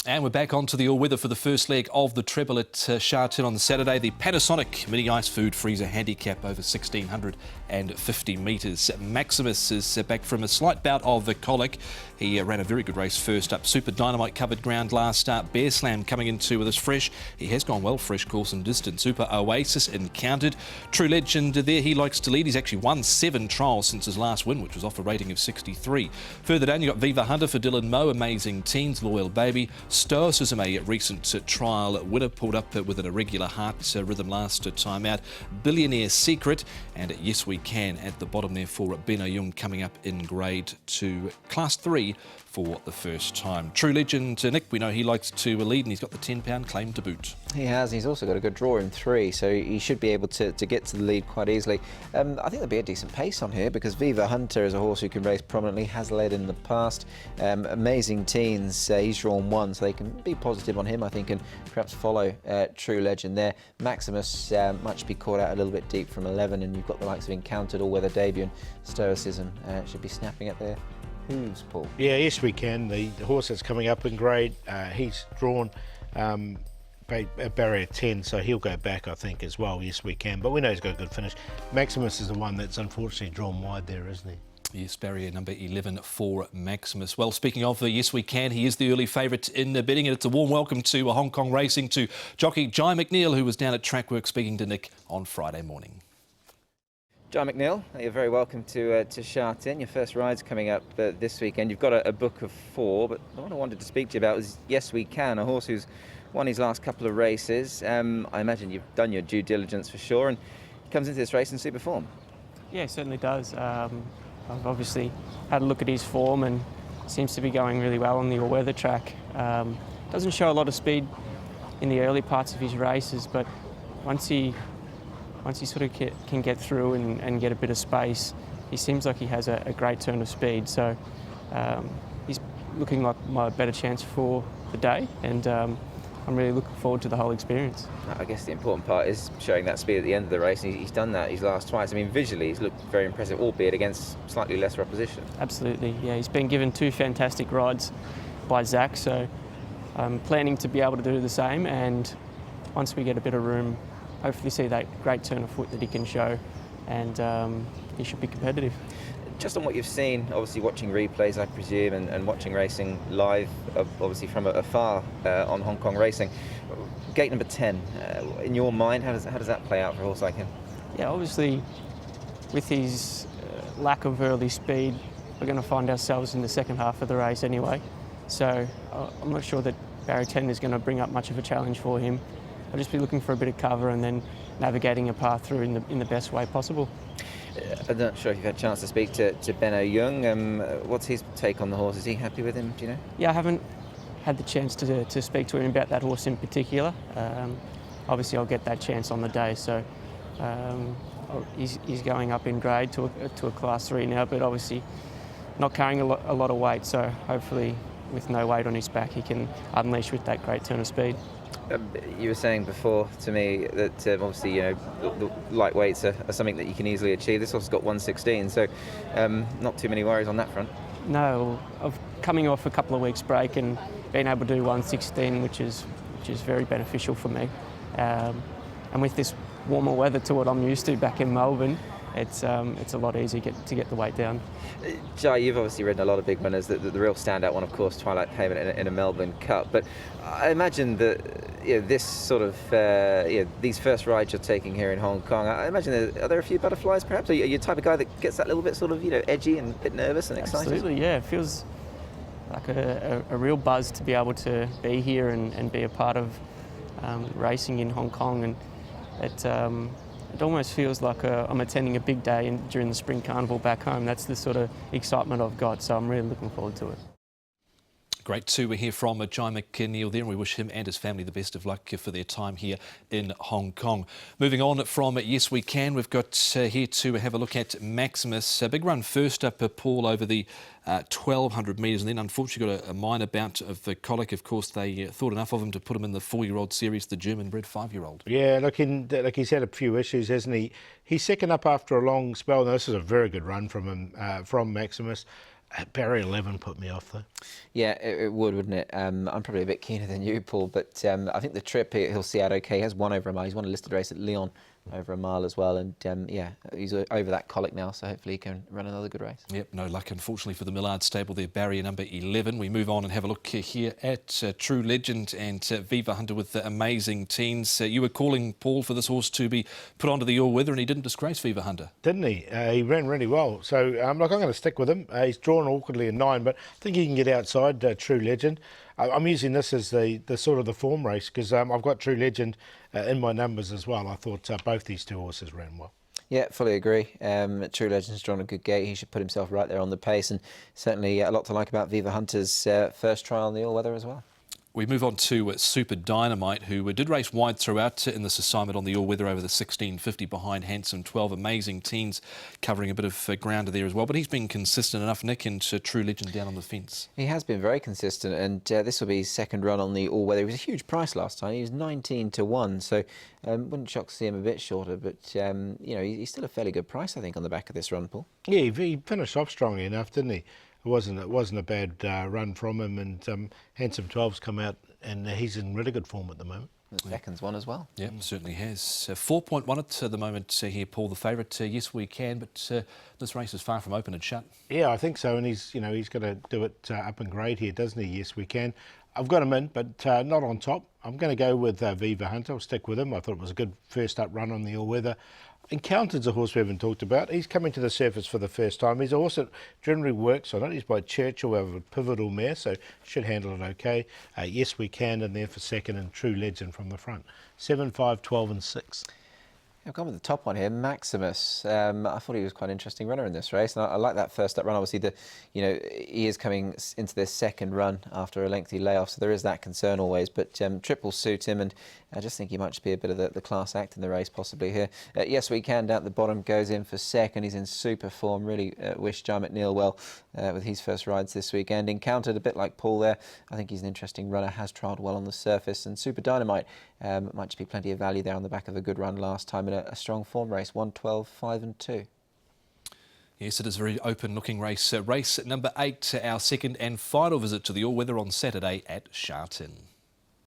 And we're back onto the all-weather for the first leg of the treble at Sha Tin on Saturday. The Panasonic Mini Ice Food Freezer Handicap over 1,650 metres. Maximus is back from a slight bout of colic. He ran a very good race first up. Super Dynamite covered ground last start. Bear Slam coming into with his fresh. He has gone well, fresh course and distance. Super Oasis encountered. True Legend there, he likes to lead. He's actually won 7 trials since his last win, which was off a rating of 63. Further down, you've got Viva Hunter for Dylan Moe, Amazing Teens, Loyal Baby. Stoicism, a recent trial winner, pulled up with an irregular heart rhythm last time out. Billionaire Secret, and Yes We Can at the bottom there for Benno Jung, coming up in grade 2, class 3 for the first time. True Legend Nick, we know he likes to lead, and he's got the £10 claim to boot. He has. He's also got a good draw in 3, so he should be able to get to the lead quite easily. I think there'll be a decent pace on here because Viva Hunter is a horse who can race prominently, has led in the past. Amazing Teens, he's drawn 1, so they can be positive on him, I think, and perhaps follow True Legend there. Maximus might be caught out a little bit deep from 11, and you've got the likes of Encountered, All-Weather Debut, and Stoicism should be snapping at their hooves, Paul. Yeah, Yes We Can, the horse that's coming up in grade, he's drawn a barrier 10, so he'll go back, I think, as well. Yes We Can, but we know he's got a good finish. Maximus is the one that's unfortunately drawn wide there, isn't he? Yes, barrier number 11 for Maximus. Well, speaking of Yes We Can, he is the early favourite in the bidding, and it's a warm welcome to Hong Kong racing to jockey Jai McNeil, who was down at Trackwork speaking to Nick on Friday morning. Jai McNeil, you're very welcome to Sha Tin. Your first ride's coming up this weekend. You've got a book of 4, but the one I wanted to speak to you about was Yes We Can, a horse who's won his last couple of races. I imagine you've done your due diligence for sure, and he comes into this race in super form. Yeah, he certainly does. I've obviously had a look at his form and seems to be going really well on the all-weather track. Doesn't show a lot of speed in the early parts of his races, but once he sort of can get through and get a bit of space, he seems like he has a great turn of speed. So he's looking like my better chance for the day, and I'm really looking forward to the whole experience. I guess the important part is showing that speed at the end of the race, and he's done that his last twice. I mean, visually he's looked very impressive, albeit against slightly lesser opposition. Absolutely, yeah. He's been given 2 fantastic rides by Zach, so I'm planning to be able to do the same, and once we get a bit of room, hopefully see that great turn of foot that he can show, and he should be competitive. Just on what you've seen, obviously watching replays, I presume, and watching racing live, obviously from afar on Hong Kong racing, gate number 10, in your mind, how does that play out for a horse like him? Yeah, obviously with his lack of early speed, we're going to find ourselves in the second half of the race anyway. So I'm not sure that barrier 10 is going to bring up much of a challenge for him. I'll just be looking for a bit of cover and then navigating a path through in the best way possible. I'm not sure if you've had a chance to speak to Benno Jung. What's his take on the horse? Is he happy with him, do you know? Yeah, I haven't had the chance to speak to him about that horse in particular. Obviously I'll get that chance on the day, so he's going up in grade to a class 3 now, but obviously not carrying a lot of weight, so hopefully with no weight on his back he can unleash with that great turn of speed. You were saying before to me that obviously, you know, the lightweights are something that you can easily achieve. This horse has got 116, so not too many worries on that front. No, of coming off a couple of weeks break and being able to do 116, which is very beneficial for me. And with this warmer weather to what I'm used to back in Melbourne, it's a lot easier to get the weight down. Jai, you've obviously ridden a lot of big winners. The real standout one, of course, Twilight Payment in a Melbourne Cup. But I imagine that this sort of these first rides you're taking here in Hong Kong, I imagine are there a few butterflies perhaps? Are you the type of guy that gets that little bit sort of edgy and a bit nervous and excited? Absolutely, yeah. It feels like a real buzz to be able to be here and be a part of racing in Hong Kong, and it almost feels like I'm attending a big day during the Spring Carnival back home. That's the sort of excitement I've got, so I'm really looking forward to it. Great to hear from Jai McNeil there, and we wish him and his family the best of luck for their time here in Hong Kong. Moving on from Yes We Can, we've got here to have a look at Maximus. A big run first up, Paul, over the 1,200 metres, and then unfortunately got a minor bout of colic. Of course, they thought enough of him to put him in the 4-year-old series, the German-bred 5-year-old. Yeah, look, he's had a few issues, hasn't he? He's second up after a long spell. Now, this is a very good run from him, from Maximus. Barrier 11 put me off though. Yeah, it would, wouldn't it? I'm probably a bit keener than you, Paul, but I think the trip he'll see out okay. He has won over a mile. He's won a listed race at Lyon over a mile as well, and yeah, he's over that colic now, so hopefully he can run another good race. Yep, no luck unfortunately for the Millard stable there, barrier number 11. We move on and have a look here at True Legend and Viva Hunter with the amazing teens. You were calling, Paul, for this horse to be put onto the all-weather, and he didn't disgrace Viva Hunter. Didn't he? He ran really well. So look, I'm going to stick with him. He's drawn awkwardly in 9, but I think he can get outside True Legend. I'm using this as the sort of the form race because I've got True Legend in my numbers as well. I thought both these two horses ran well. Yeah, fully agree. True Legend's drawn a good gate. He should put himself right there on the pace, and certainly a lot to like about Viva Hunter's first trial on the all-weather as well. We move on to Super Dynamite, who did race wide throughout in this assignment on the all-weather over the 1650 behind Handsome 12. Amazing teens covering a bit of ground there as well. But he's been consistent enough, Nick, and True Legend down on the fence. He has been very consistent, and this will be his second run on the all-weather. He was a huge price last time. He was 19 to 1, so wouldn't shock to see him a bit shorter. But, you know, he's still a fairly good price, I think, on the back of this run, Paul. Yeah, he finished off strongly enough, didn't he? It wasn't a bad run from him, and Handsome 12's come out, and he's in really good form at the moment. The second's one as well. Yeah, certainly has. 4.1 at the moment here, Paul, the favourite. Yes, we can, but this race is far from open and shut. Yeah, I think so, and he's got to do it up in grade here, doesn't he? Yes, we can. I've got him in, but not on top. I'm going to go with Viva Hunter. I'll stick with him. I thought it was a good first up run on the all-weather. Encountered's a horse we haven't talked about. He's coming to the surface for the first time. He's a horse that generally works on it. He's by Churchill with a pivotal mare, so should handle it okay. Yes, we can, and there for second, and True Legend from the front. 7, 5, 12 and 6. I've gone with the top one here, Maximus. I thought he was quite an interesting runner in this race, and I like that first up run. Obviously, he is coming into this second run after a lengthy layoff, so there is that concern always. But trip will suit him, and I just think he might just be a bit of the class act in the race possibly here. Yes, we can down at the bottom, goes in for second. He's in super form. Really wish Jar McNeil well with his first rides this weekend. Encountered a bit like Paul there. I think he's an interesting runner. Has trialled well on the surface, and Super Dynamite might just be plenty of value there on the back of a good run last time in a strong form race. 1, 12, 5 and 2. Yes, it is a very open-looking race. Race number 8, our second and final visit to the all-weather on Saturday at Sha Tin.